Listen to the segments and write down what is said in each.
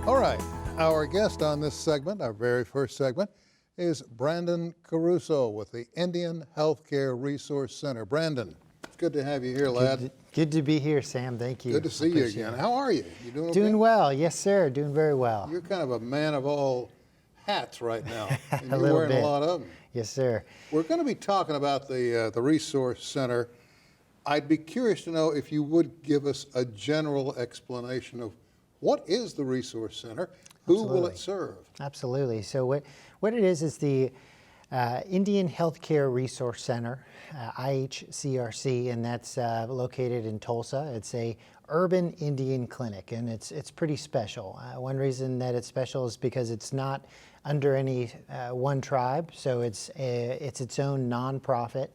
All right, our guest on this segment, our very first segment, is Brandon Caruso with the Indian Healthcare Resource Center. Brandon, it's good to have you here, lad. Good to be here, Sam. Thank you. Good to see you again. How are you? You doing okay? Doing well, yes, sir. Doing very well. You're kind of a man of all hats right now, and A you're little wearing bit. a lot of them. Yes, sir. We're going to be talking about the Resource Center. I'd be curious to know if you would give us a general explanation of what is the Resource Center, who will it serve? Absolutely. So what it is the Indian Healthcare Resource Center, IHCRC, and that's located in Tulsa. It's a urban Indian clinic, and it's pretty special. One reason that it's special is because it's not under any one tribe, so it's its own nonprofit.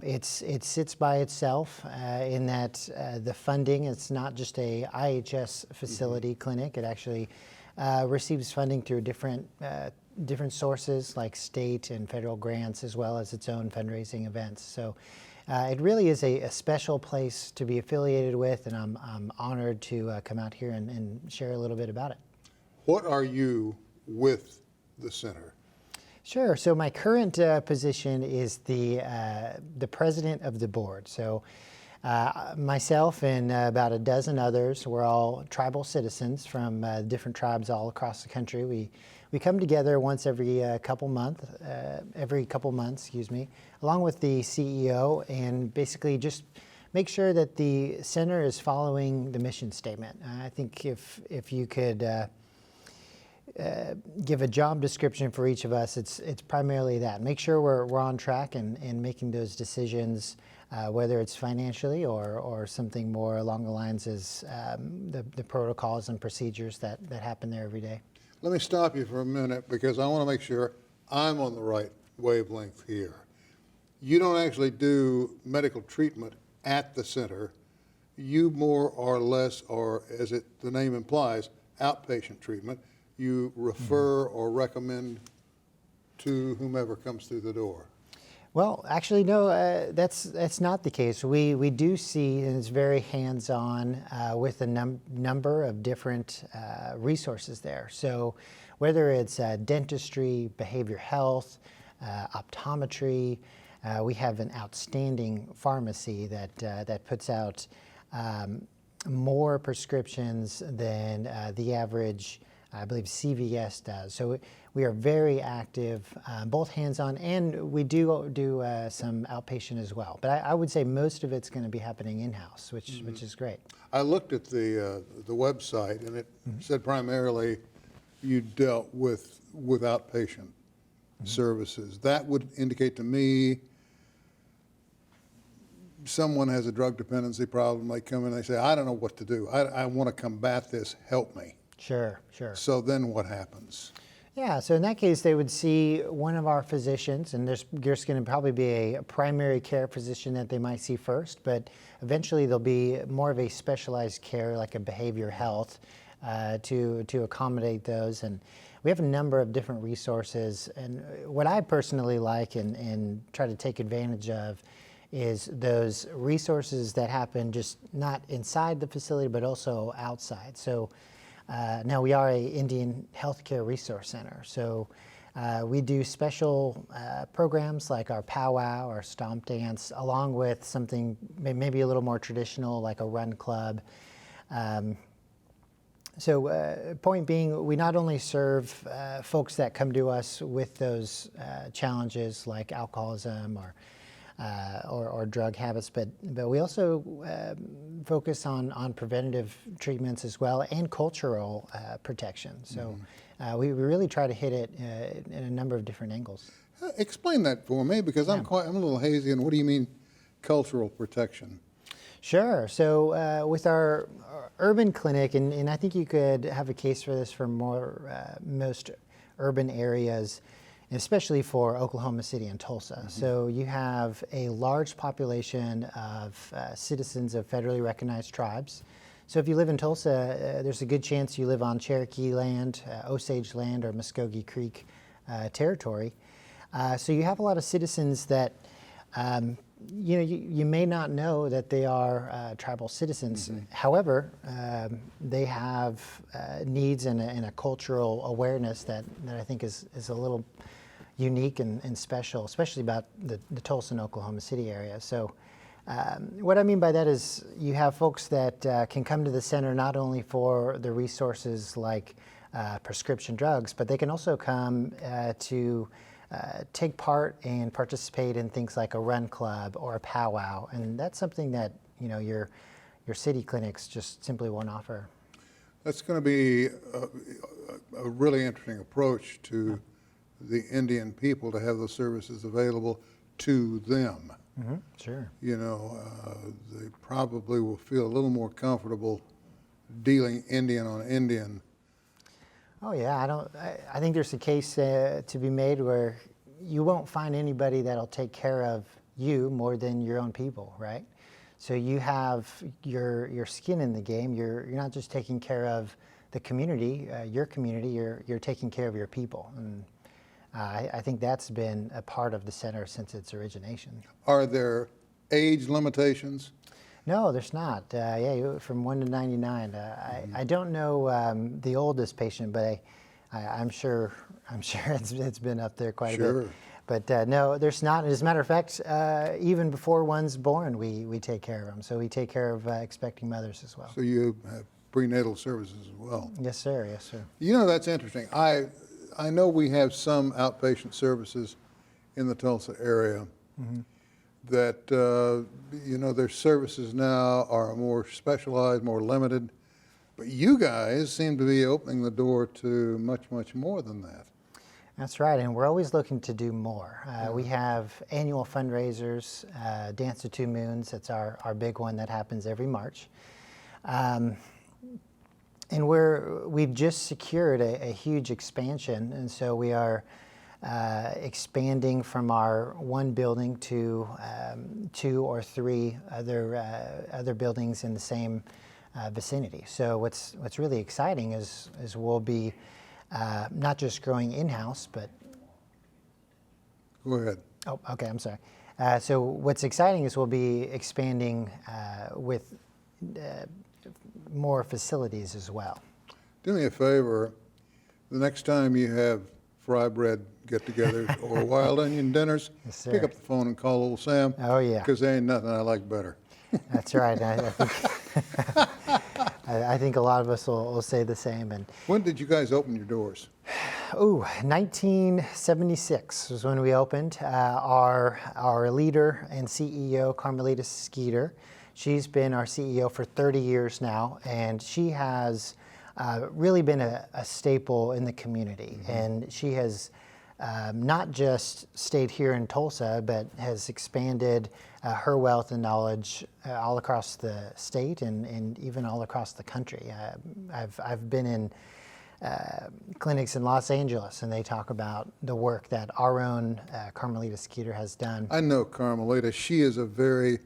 It sits by itself in that the funding, it's not just a IHS facility clinic. It actually receives funding through different sources like state and federal grants, as well as its own fundraising events. So it really is a special place to be affiliated with, and I'm honored to come out here and share a little bit about it. What are you with the center? Sure. So my current position is the president of the board. So myself and about a dozen others, we're all tribal citizens from different tribes all across the country. We come together once every couple months, along with the CEO, and basically just make sure that the center is following the mission statement. I think if you could give a job description for each of us, it's primarily that. Make sure we're on track and making those decisions, whether it's financially or something more along the lines as the protocols and procedures that happen there every day. Let me stop you for a minute because I want to make sure I'm on the right wavelength here. You don't actually do medical treatment at the center. You more or less are, as the name implies, outpatient treatment. You refer or recommend to whomever comes through the door. Well, actually, no, that's not the case. We do see, and it's very hands-on with a number of different resources there. So whether it's dentistry, behavior health, optometry, we have an outstanding pharmacy that puts out more prescriptions than the average, I believe, CVS does. So we are very active, both hands-on, and we do some outpatient as well. But I would say most of it's going to be happening in-house, which is great. I looked at the website, and it said primarily you dealt with outpatient services. That would indicate to me someone has a drug dependency problem. They come in and they say, I don't know what to do. I want to combat this. Help me. Sure. So then what happens? Yeah, so in that case, they would see one of our physicians, and there's going to probably be a primary care physician that they might see first, but eventually there'll be more of a specialized care, like a behavior health, to accommodate those. And we have a number of different resources, and what I personally like and try to take advantage of is those resources that happen just not inside the facility, but also outside. So now we are a Indian Healthcare Resource Center, so we do special programs like our powwow, our stomp dance, along with something maybe a little more traditional like a run club. So point being, we not only serve folks that come to us with those challenges like alcoholism or drug habits, but we also focus on preventative treatments as well, and cultural protection. So we really try to hit it in a number of different angles. Explain that for me, because I'm a little hazy. And what do you mean, cultural protection? Sure. So with our urban clinic, and I think you could have a case for this for most urban areas, especially for Oklahoma City and Tulsa. So you have a large population of citizens of federally recognized tribes. So if you live in Tulsa, there's a good chance you live on Cherokee land, Osage land, or Muskogee Creek territory. So you have a lot of citizens that you may not know that they are tribal citizens. However, they have needs and a cultural awareness that I think is a little unique and special, especially about the Tulsa and Oklahoma City area. So what I mean by that is you have folks that can come to the center not only for the resources like prescription drugs, but they can also come to take part and participate in things like a run club or a powwow, and that's something that your city clinics just simply won't offer. That's going to be a really interesting approach to the Indian people to have those services available to them. Sure. They probably will feel a little more comfortable dealing Indian on Indian. Oh yeah, I think there's a case to be made where you won't find anybody that'll take care of you more than your own people, right? So you have your skin in the game. You're not just taking care of the community, your community. You're taking care of your people, and I think that's been a part of the center since its origination. Are there age limitations? No, there's not. From 1 to 99. I don't know the oldest patient, but I'm sure it's been up there quite a bit. But no, there's not. As a matter of fact, even before one's born, we take care of them. So we take care of expecting mothers as well. So you have prenatal services as well? Yes, sir. Yes, sir. That's interesting. I know we have some outpatient services in the Tulsa area. That their services now are more specialized, more limited, but you guys seem to be opening the door to much, much more than that. That's right, and we're always looking to do more. We have annual fundraisers, Dance to Two Moons. That's our big one that happens every March. And we've just secured a huge expansion, and so we are expanding from our one building to 2 or 3 other buildings in the same vicinity. So what's really exciting is we'll be not just growing in-house, but Go ahead. Oh, okay. I'm sorry. So what's exciting is we'll be expanding with more facilities as well. Do me a favor. The next time you have fry bread get-togethers or wild onion dinners, Yes, pick sir. up the phone and call old Sam. Oh, yeah. Because there ain't nothing I like better. That's right. I think I think a lot of us will say the same. And When did you guys open your doors? 1976 was when we opened. Our leader and CEO, Carmelita Skeeter, she's been our CEO for 30 years now, and she has really been a staple in the community. And she has not just stayed here in Tulsa, but has expanded her wealth and knowledge all across the state and even all across the country. I've been in clinics in Los Angeles, and they talk about the work that our own Carmelita Skeeter has done. I know Carmelita. She is a very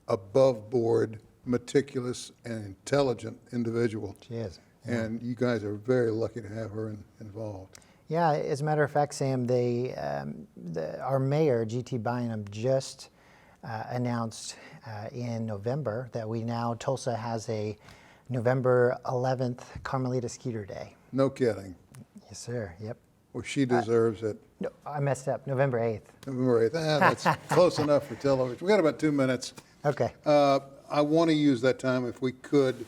above-board, meticulous, and intelligent individual. She is. And you guys are very lucky to have her involved. Yeah, as a matter of fact, Sam, our mayor, G.T. Bynum, just announced in November that Tulsa has a November 11th Carmelita Skeeter Day. No kidding. Yes, sir. Yep. Well, she deserves it. No, I messed up. November 8th. November 8th. That's close enough for television. We got about 2 minutes. Okay. I want to use that time, if we could,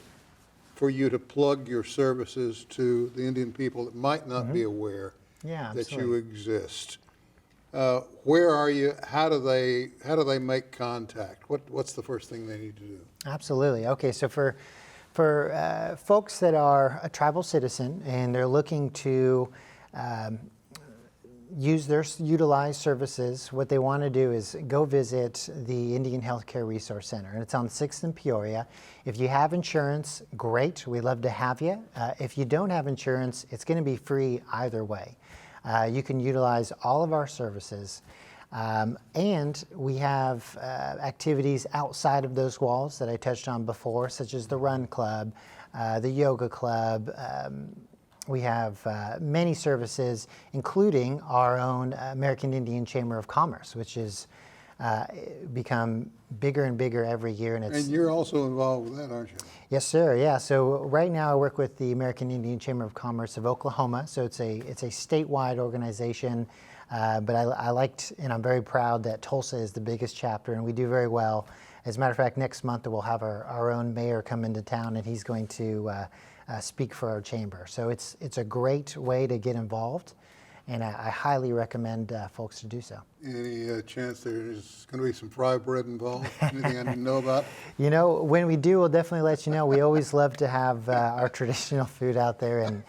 for you to plug your services to the Indian people that might not be aware Yeah, that you absolutely. exist. Where are you? How do they make contact? What's the first thing they need to do? Absolutely. Okay, so for folks that are a tribal citizen and they're looking to utilize services, what they want to do is go visit the Indian Healthcare Resource Center, and it's on 6th and Peoria. If you have insurance, great, we'd love to have you. If you don't have insurance, it's going to be free either way. You can utilize all of our services, and we have activities outside of those walls that I touched on before, such as the Run Club, the Yoga Club. We have many services, including our own American Indian Chamber of Commerce, which is become bigger and bigger every year. And And you're also involved with that, aren't you? Yes, sir. Yeah. So right now I work with the American Indian Chamber of Commerce of Oklahoma. So it's a statewide organization, but I liked and I'm very proud that Tulsa is the biggest chapter, and we do very well. As a matter of fact, next month we'll have our own mayor come into town, and he's going to speak for our chamber. So it's a great way to get involved, and I highly recommend folks to do so. Any chance there's going to be some fry bread involved? Anything I need to know about? You know, when we do, we'll definitely let you know. We always love to have our traditional food out there,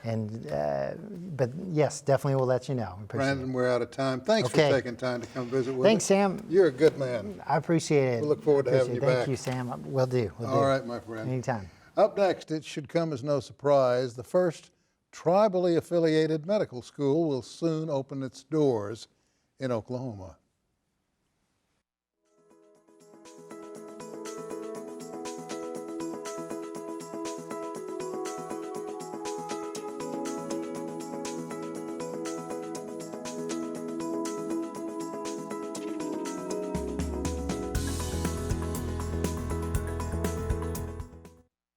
but yes, definitely we'll let you know. Brandon, we're out of time. Thanks Okay. for taking time to come visit with Thanks, us. Sam. You're a good man. I appreciate it. We'll look forward to having you back. Thank you, Sam. We'll do. All right, my friend. Anytime. Up next, it should come as no surprise, the first tribally affiliated medical school will soon open its doors in Oklahoma.